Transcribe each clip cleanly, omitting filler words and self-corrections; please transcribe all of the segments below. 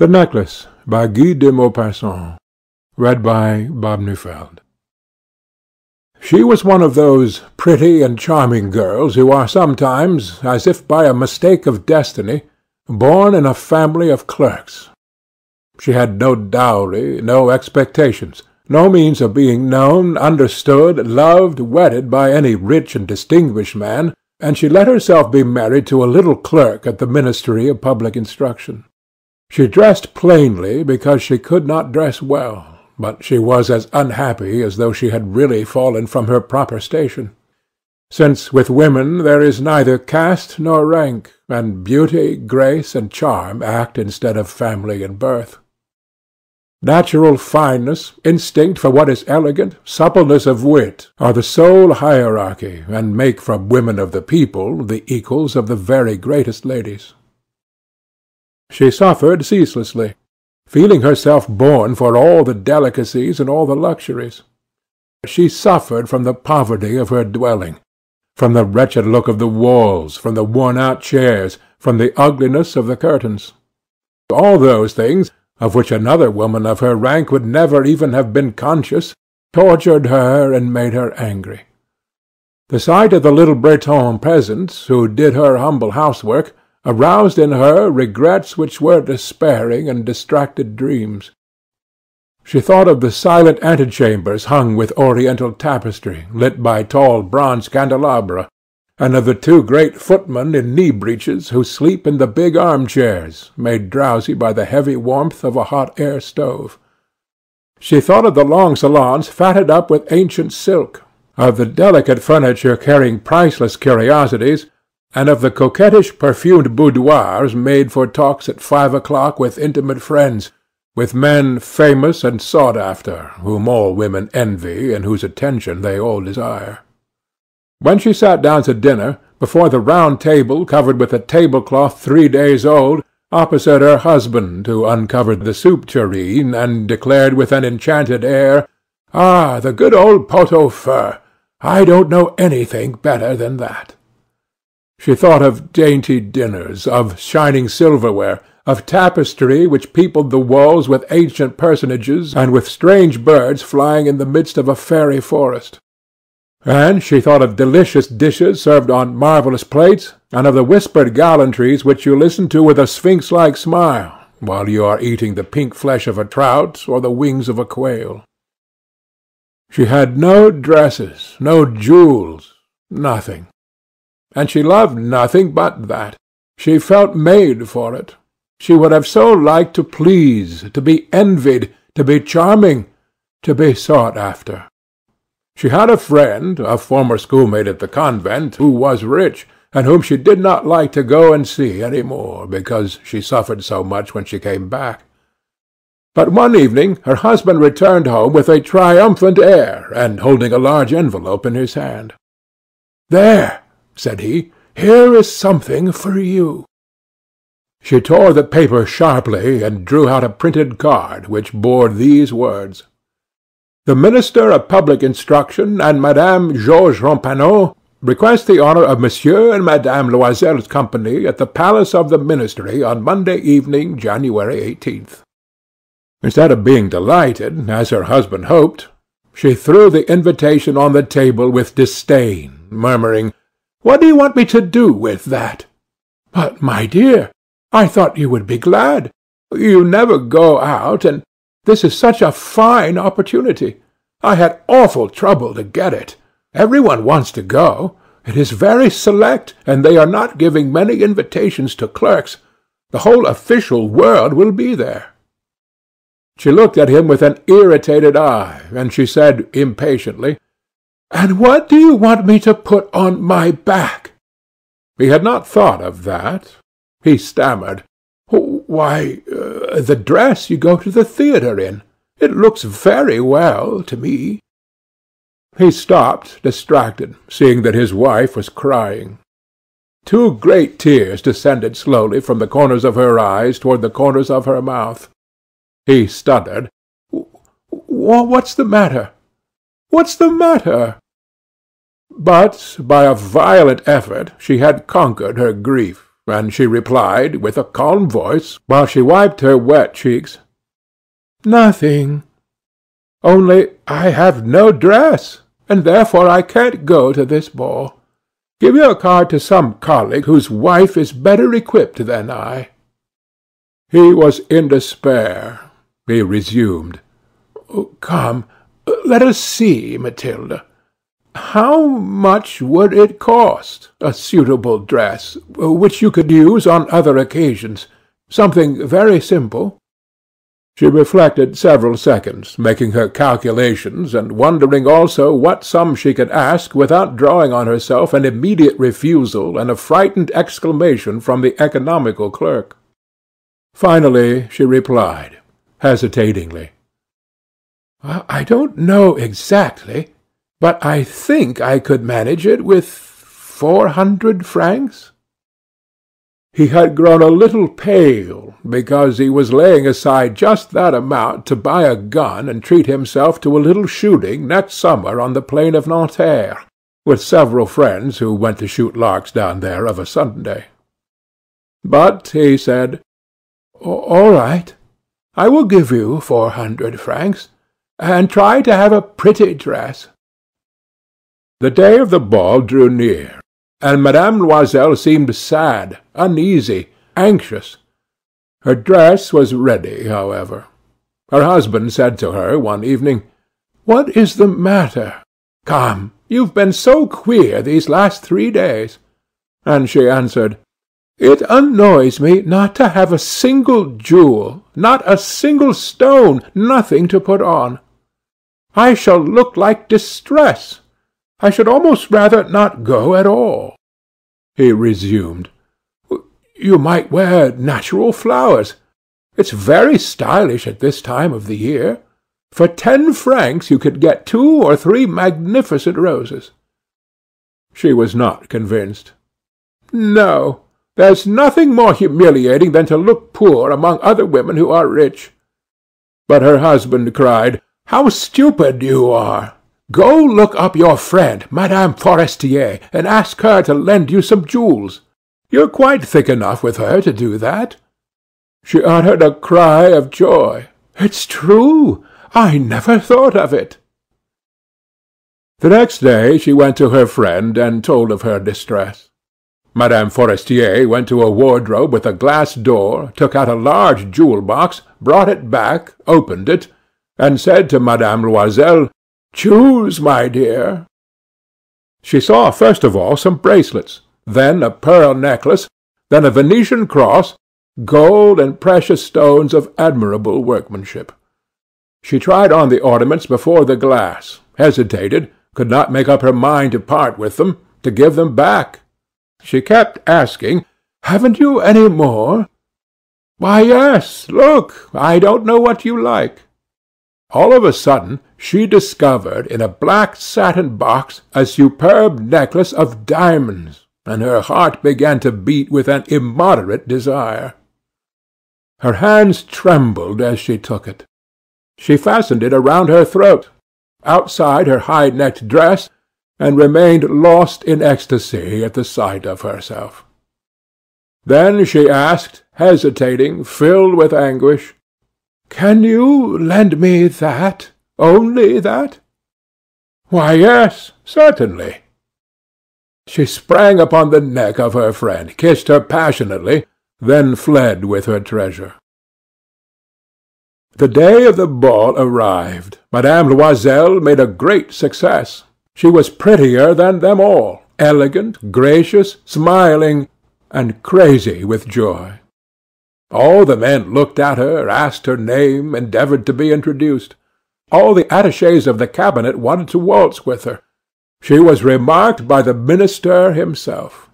The Necklace by Guy de Maupassant. Read by Bob Neufeld. She was one of those pretty and charming girls who are sometimes, as if by a mistake of destiny, born in a family of clerks. She had no dowry, no expectations, no means of being known, understood, loved, wedded by any rich and distinguished man, and she let herself be married to a little clerk at the Ministry of Public Instruction. She dressed plainly because she could not dress well, but she was as unhappy as though she had really fallen from her proper station, since with women there is neither caste nor rank, and beauty, grace, and charm act instead of family and birth. Natural fineness, instinct for what is elegant, suppleness of wit, are the sole hierarchy, and make from women of the people the equals of the very greatest ladies. She suffered ceaselessly, feeling herself born for all the delicacies and all the luxuries. She suffered from the poverty of her dwelling, from the wretched look of the walls, from the worn-out chairs, from the ugliness of the curtains. All those things, of which another woman of her rank would never even have been conscious, tortured her and made her angry. The sight of the little Breton peasants, who did her humble housework, aroused in her regrets which were despairing and distracted dreams. She thought of the silent antechambers hung with oriental tapestry, lit by tall bronze candelabra, and of the two great footmen in knee-breeches who sleep in the big armchairs, made drowsy by the heavy warmth of a hot air stove. She thought of the long salons fatted up with ancient silk, of the delicate furniture carrying priceless curiosities, and of the coquettish perfumed boudoirs made for talks at 5 o'clock with intimate friends, with men famous and sought after, whom all women envy and whose attention they all desire. When she sat down to dinner, before the round table covered with a tablecloth 3 days old, opposite her husband, who uncovered the soup tureen, and declared with an enchanted air, "Ah, the good old pot-au-feu! I don't know anything better than that." She thought of dainty dinners, of shining silverware, of tapestry which peopled the walls with ancient personages and with strange birds flying in the midst of a fairy forest. And she thought of delicious dishes served on marvellous plates, and of the whispered gallantries which you listen to with a sphinx-like smile, while you are eating the pink flesh of a trout or the wings of a quail. She had no dresses, no jewels, nothing. And she loved nothing but that. She felt made for it. She would have so liked to please, to be envied, to be charming, to be sought after. She had a friend, a former schoolmate at the convent, who was rich, and whom she did not like to go and see any more, because she suffered so much when she came back. But one evening her husband returned home with a triumphant air, and holding a large envelope in his hand. "There," said he, "here is something for you." She tore the paper sharply, and drew out a printed card, which bore these words: "The Minister of Public Instruction and Madame Georges Ramponneau request the honour of Monsieur and Madame Loisel's company at the Palace of the Ministry on Monday evening, January 18th. Instead of being delighted, as her husband hoped, she threw the invitation on the table with disdain, murmuring, "What do you want me to do with that?" "But, my dear, I thought you would be glad. You never go out, and this is such a fine opportunity. I had awful trouble to get it. Every one wants to go. It is very select, and they are not giving many invitations to clerks. The whole official world will be there." She looked at him with an irritated eye, and she said impatiently, "And what do you want me to put on my back?" He had not thought of that. He stammered, "Why, the dress you go to the theatre in. It looks very well to me." He stopped, distracted, seeing that his wife was crying. 2 great tears descended slowly from the corners of her eyes toward the corners of her mouth. He stuttered, "What's the matter? What's the matter?" But by a violent effort she had conquered her grief, and she replied, with a calm voice, while she wiped her wet cheeks, "Nothing. Only I have no dress, and therefore I can't go to this ball. Give your card to some colleague whose wife is better equipped than I." He was in despair. He resumed, "Come, let us see, Matilda. How much would it cost, a suitable dress, which you could use on other occasions, something very simple?" She reflected several seconds, making her calculations, and wondering also what sum she could ask without drawing on herself an immediate refusal and a frightened exclamation from the economical clerk. Finally she replied, hesitatingly, "I don't know exactly, but I think I could manage it with 400 francs. He had grown a little pale, because he was laying aside just that amount to buy a gun and treat himself to a little shooting next summer on the plain of Nanterre, with several friends who went to shoot larks down there of a Sunday. But he said, "All right, I will give you 400 francs, and try to have a pretty dress." The day of the ball drew near, and Madame Loisel seemed sad, uneasy, anxious. Her dress was ready, however. Her husband said to her one evening, "What is the matter? Come, you've been so queer these last 3 days." And she answered, "It annoys me not to have a single jewel, not a single stone, nothing to put on. I shall look like distress. I should almost rather not go at all." He resumed, "You might wear natural flowers. It's very stylish at this time of the year. For 10 francs you could get 2 or 3 magnificent roses." She was not convinced. "No, there's nothing more humiliating than to look poor among other women who are rich." But her husband cried, "How stupid you are! Go look up your friend, Madame Forestier, and ask her to lend you some jewels. You're quite thick enough with her to do that." She uttered a cry of joy. "It's true! I never thought of it." The next day she went to her friend and told of her distress. Madame Forestier went to a wardrobe with a glass door, took out a large jewel-box, brought it back, opened it, and said to Madame Loisel, "Choose, my dear." She saw first of all some bracelets, then a pearl necklace, then a Venetian cross, gold and precious stones of admirable workmanship. She tried on the ornaments before the glass, hesitated, could not make up her mind to part with them, to give them back. She kept asking, "Haven't you any more?" "Why, yes, look, I don't know what you like." All of a sudden she discovered in a black satin box a superb necklace of diamonds, and her heart began to beat with an immoderate desire. Her hands trembled as she took it. She fastened it around her throat, outside her high-necked dress, and remained lost in ecstasy at the sight of herself. Then she asked, hesitating, filled with anguish, "Can you lend me that, only that?" "Why, yes, certainly." She sprang upon the neck of her friend, kissed her passionately, then fled with her treasure. The day of the ball arrived. Madame Loisel made a great success. She was prettier than them all, elegant, gracious, smiling, and crazy with joy. All the men looked at her, asked her name, endeavored to be introduced. All the attachés of the cabinet wanted to waltz with her. She was remarked by the minister himself.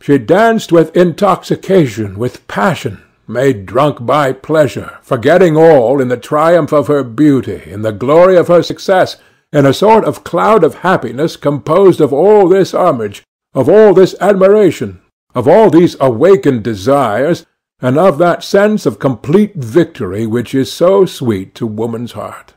She danced with intoxication, with passion, made drunk by pleasure, forgetting all in the triumph of her beauty, in the glory of her success, in a sort of cloud of happiness composed of all this homage, of all this admiration, of all these awakened desires, and of that sense of complete victory which is so sweet to woman's heart.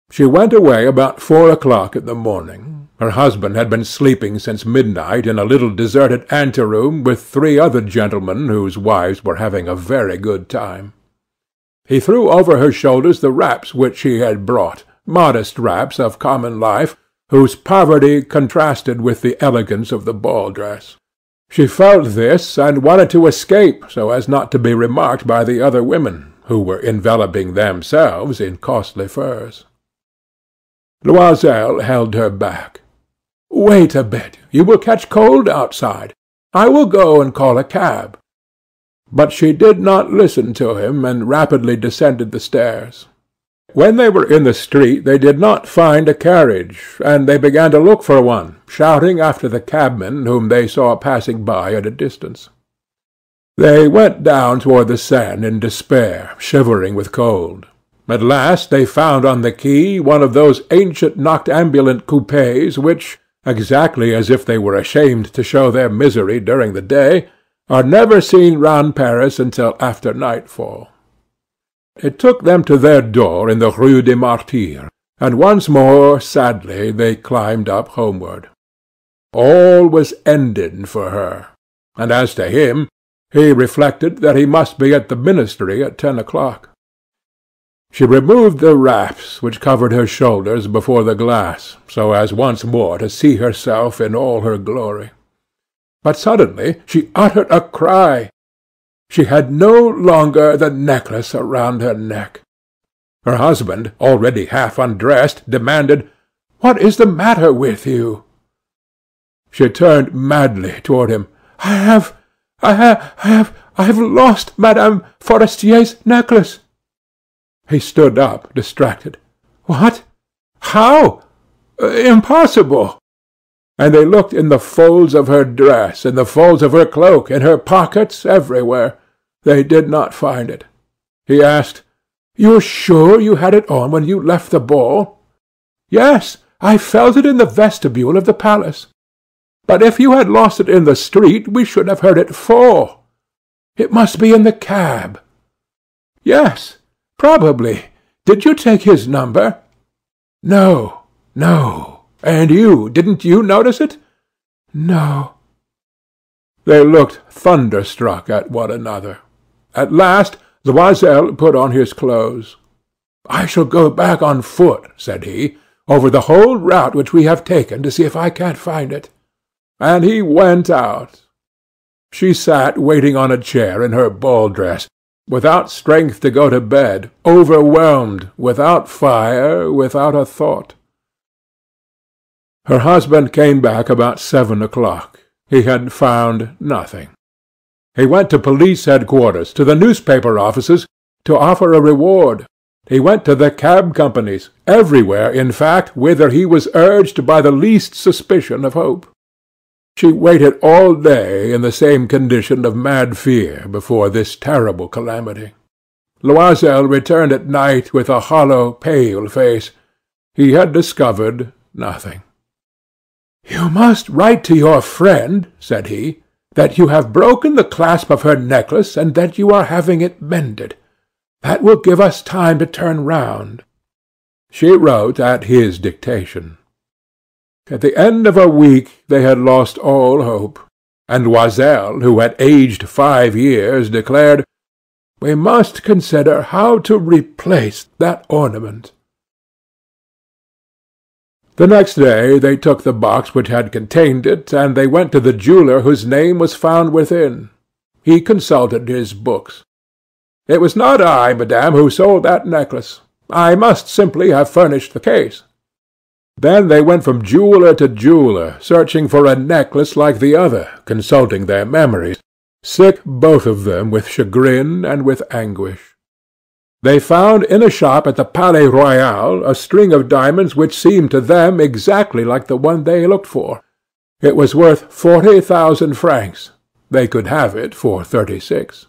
She went away about 4 o'clock in the morning, Her husband had been sleeping since midnight in a little deserted anteroom with 3 other gentlemen whose wives were having a very good time. He threw over her shoulders the wraps which he had brought, modest wraps of common life, whose poverty contrasted with the elegance of the ball-dress. She felt this, and wanted to escape so as not to be remarked by the other women, who were enveloping themselves in costly furs. Loisel held her back. "Wait a bit. You will catch cold outside. I will go and call a cab." But she did not listen to him, and rapidly descended the stairs. When they were in the street they did not find a carriage, and they began to look for one, shouting after the cabmen whom they saw passing by at a distance. They went down toward the Seine in despair, shivering with cold. At last they found on the quay one of those ancient noctambulant coupés which, exactly as if they were ashamed to show their misery during the day, are never seen round Paris until after nightfall. It took them to their door in the Rue des Martyrs, and once more sadly they climbed up homeward. All was ended for her, and as to him, he reflected that he must be at the ministry at 10 o'clock. She removed the wraps which covered her shoulders before the glass, so as once more to see herself in all her glory. But suddenly she uttered a cry. She had no longer the necklace around her neck. Her husband, already half undressed, demanded, "What is the matter with you?" She turned madly toward him. I have lost Madame Forestier's necklace." He stood up, distracted. "What? How? Impossible!" And they looked in the folds of her dress, in the folds of her cloak, in her pockets, everywhere. They did not find it. He asked, "You are sure you had it on when you left the ball?" "Yes, I felt it in the vestibule of the palace. But if you had lost it in the street, we should have heard it fall. It must be in the cab." "Yes, probably. Did you take his number?" "No, no. And you, didn't you notice it?" "No." They looked thunderstruck at one another. At last Loisel put on his clothes. "I shall go back on foot," said he, "over the whole route which we have taken to see if I can't find it." And he went out. She sat waiting on a chair in her ball-dress, without strength to go to bed, overwhelmed, without fire, without a thought. Her husband came back about 7 o'clock. He had found nothing. He went to police headquarters, to the newspaper offices, to offer a reward. He went to the cab companies, everywhere, in fact, whither he was urged by the least suspicion of hope. She waited all day in the same condition of mad fear before this terrible calamity. Loisel returned at night with a hollow, pale face. He had discovered nothing. "You must write to your friend," said he, "that you have broken the clasp of her necklace, and that you are having it mended. That will give us time to turn round." She wrote at his dictation. At the end of a week they had lost all hope, and Loisel, who had aged 5 years, declared, "We must consider how to replace that ornament." The next day they took the box which had contained it, and they went to the jeweller whose name was found within. He consulted his books. "It was not I, madame, who sold that necklace. I must simply have furnished the case." Then they went from jeweller to jeweller, searching for a necklace like the other, consulting their memories, sick both of them with chagrin and with anguish. They found in a shop at the Palais Royal a string of diamonds which seemed to them exactly like the one they looked for. It was worth 40,000 francs. They could have it for 36.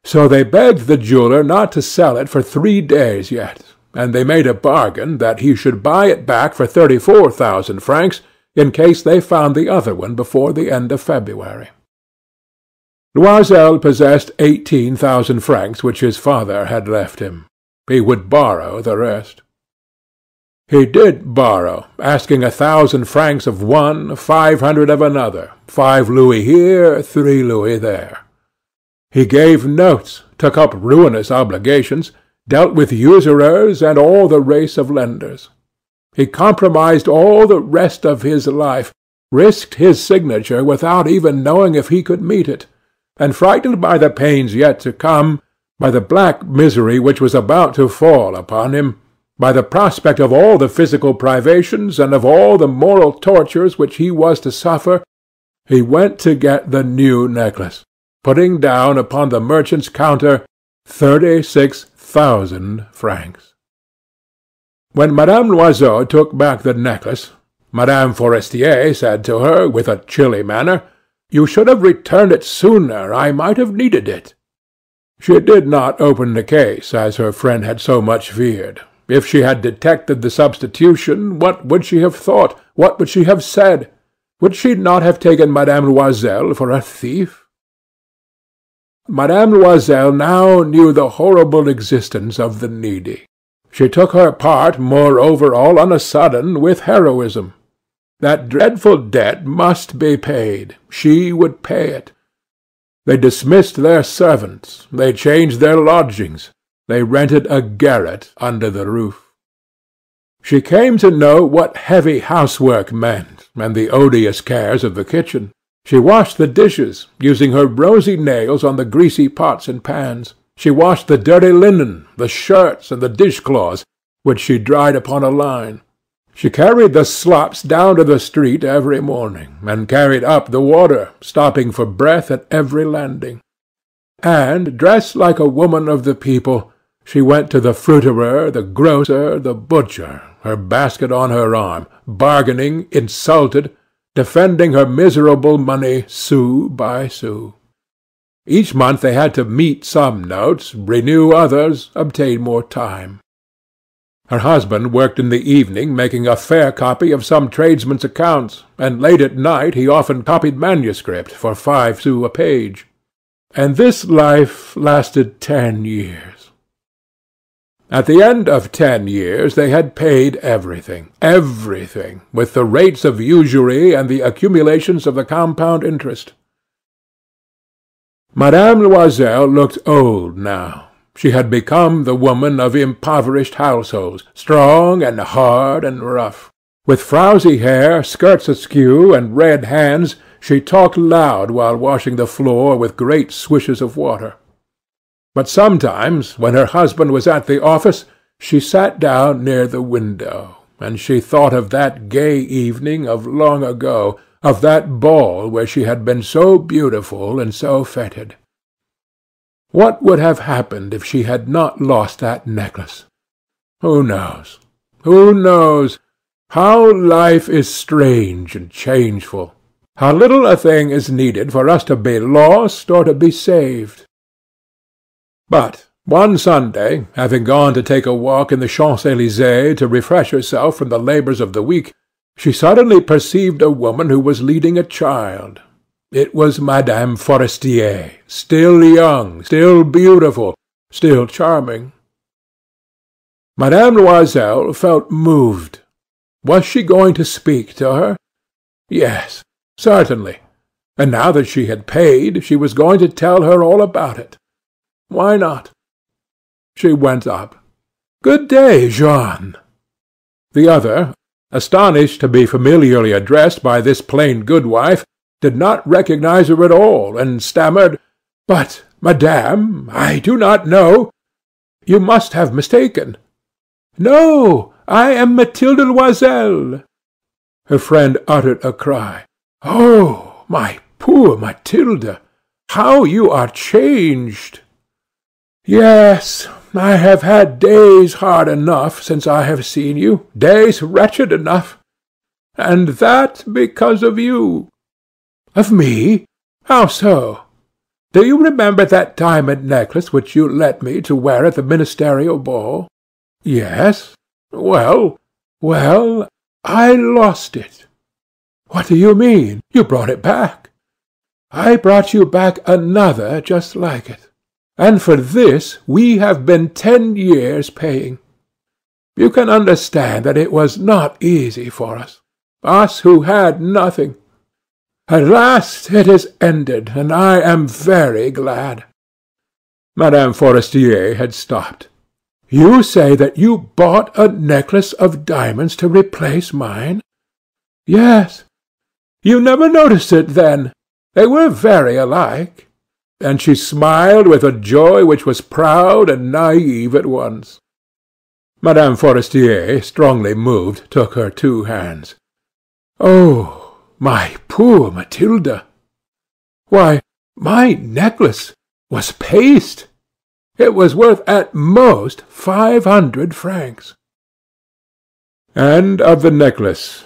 So they begged the jeweller not to sell it for 3 days yet, and they made a bargain that he should buy it back for 34,000 francs in case they found the other one before the end of February. Loisel possessed 18,000 francs which his father had left him. He would borrow the rest. He did borrow, asking 1,000 francs of one, 500 of another, 5 louis here, 3 louis there. He gave notes, took up ruinous obligations, dealt with usurers and all the race of lenders. He compromised all the rest of his life, risked his signature without even knowing if he could meet it, and frightened by the pains yet to come, by the black misery which was about to fall upon him, by the prospect of all the physical privations and of all the moral tortures which he was to suffer, he went to get the new necklace, putting down upon the merchant's counter 36,000 francs. When Madame Loiseau took back the necklace, Madame Forestier said to her, with a chilly manner, "You should have returned it sooner. I might have needed it." She did not open the case, as her friend had so much feared. If she had detected the substitution, what would she have thought? What would she have said? Would she not have taken Madame Loisel for a thief? Madame Loisel now knew the horrible existence of the needy. She took her part, moreover, all on a sudden, with heroism. That dreadful debt must be paid. She would pay it. They dismissed their servants. They changed their lodgings. They rented a garret under the roof. She came to know what heavy housework meant, and the odious cares of the kitchen. She washed the dishes, using her rosy nails on the greasy pots and pans. She washed the dirty linen, the shirts, and the dishcloths, which she dried upon a line. She carried the slops down to the street every morning, and carried up the water, stopping for breath at every landing. And, dressed like a woman of the people, she went to the fruiterer, the grocer, the butcher, her basket on her arm, bargaining, insulted, defending her miserable money sou by sou. Each month they had to meet some notes, renew others, obtain more time. Her husband worked in the evening making a fair copy of some tradesman's accounts, and late at night he often copied manuscript for 5 sous a page. And this life lasted 10 years. At the end of 10 years they had paid everything, with the rates of usury and the accumulations of the compound interest. Madame Loisel looked old now. She had become the woman of impoverished households, strong and hard and rough. With frowsy hair, skirts askew, and red hands, she talked loud while washing the floor with great swishes of water. But sometimes, when her husband was at the office, she sat down near the window, and she thought of that gay evening of long ago, of that ball where she had been so beautiful and so fêted. What would have happened if she had not lost that necklace? Who knows? Who knows? How life is strange and changeful! How little a thing is needed for us to be lost or to be saved! But one Sunday, having gone to take a walk in the Champs-Élysées to refresh herself from the labours of the week, she suddenly perceived a woman who was leading a child. It was Madame Forestier, still young, still beautiful, still charming. Madame Loisel felt moved. Was she going to speak to her? Yes, certainly. And now that she had paid, she was going to tell her all about it. Why not? She went up. "Good day, Jean." The other, astonished to be familiarly addressed by this plain goodwife, did not recognize her at all, and stammered, "But, madame, I do not know. You must have mistaken." "No, I am Mathilde Loisel." Her friend uttered a cry. "Oh, my poor Mathilde! How you are changed!" "Yes, I have had days hard enough since I have seen you, days wretched enough. And that because of you." "Of me? How so? Do you remember that diamond necklace which you lent me to wear at the ministerial ball?" "Yes." "Well, I lost it." "What do you mean? You brought it back." "I brought you back another just like it. And for this we have been 10 years paying. You can understand that it was not easy for us who had nothing. At last it is ended, and I am very glad." Madame Forestier had stopped. "You say that you bought a necklace of diamonds to replace mine?" "Yes." "You never noticed it then. They were very alike." And she smiled with a joy which was proud and naive at once. Madame Forestier, strongly moved, took her two hands. "Oh, my poor Mathilde! Why, my necklace was paste. It was worth at most 500 francs. End of the necklace.